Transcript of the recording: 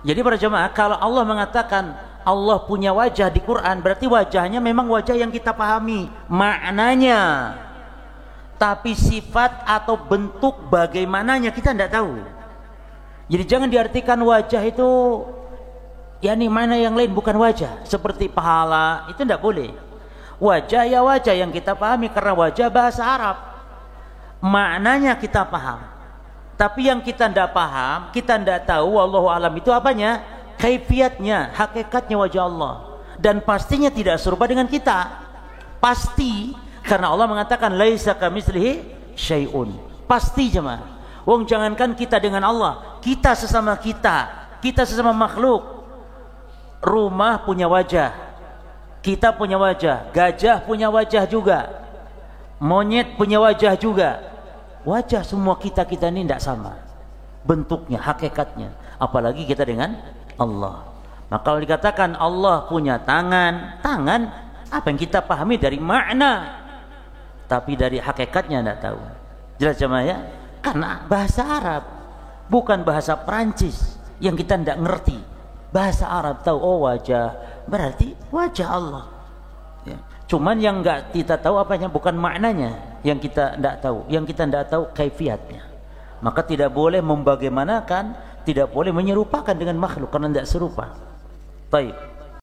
Jadi para jemaah, kalau Allah mengatakan Allah punya wajah di Quran, berarti wajahnya memang wajah yang kita pahami maknanya, tapi sifat atau bentuk bagaimananya kita tidak tahu. Jadi jangan diartikan wajah itu yakni mana yang lain bukan wajah, seperti pahala, itu tidak boleh. Wajah ya wajah yang kita pahami, karena wajah bahasa Arab, maknanya kita paham. Tapi yang kita tidak paham, kita tidak tahu, wallahu alam, itu apanya? Kaifiatnya, hakikatnya wajah Allah. Dan pastinya tidak serupa dengan kita. Pasti, karena Allah mengatakan laisa kamitslihi syai'un. Pasti jemaah. Wong jangankan kita dengan Allah, kita sesama kita sesama makhluk. Rumah punya wajah, kita punya wajah, gajah punya wajah juga, monyet punya wajah juga. Wajah semua kita ini tidak sama bentuknya, hakikatnya, apalagi kita dengan Allah. Maka kalau dikatakan Allah punya tangan, apa yang kita pahami dari makna, tapi dari hakikatnya tidak tahu. Jelas jemaah ya? Karena bahasa Arab bukan bahasa Perancis yang kita tidak ngerti. Bahasa Arab tahu, oh wajah berarti wajah Allah ya. Cuman yang enggak kita tahu apanya, bukan maknanya yang kita tidak tahu, yang kita tidak tahu kaifiatnya. Maka tidak boleh membagaimanakan, tidak boleh menyerupakan dengan makhluk karena tidak serupa. Baik.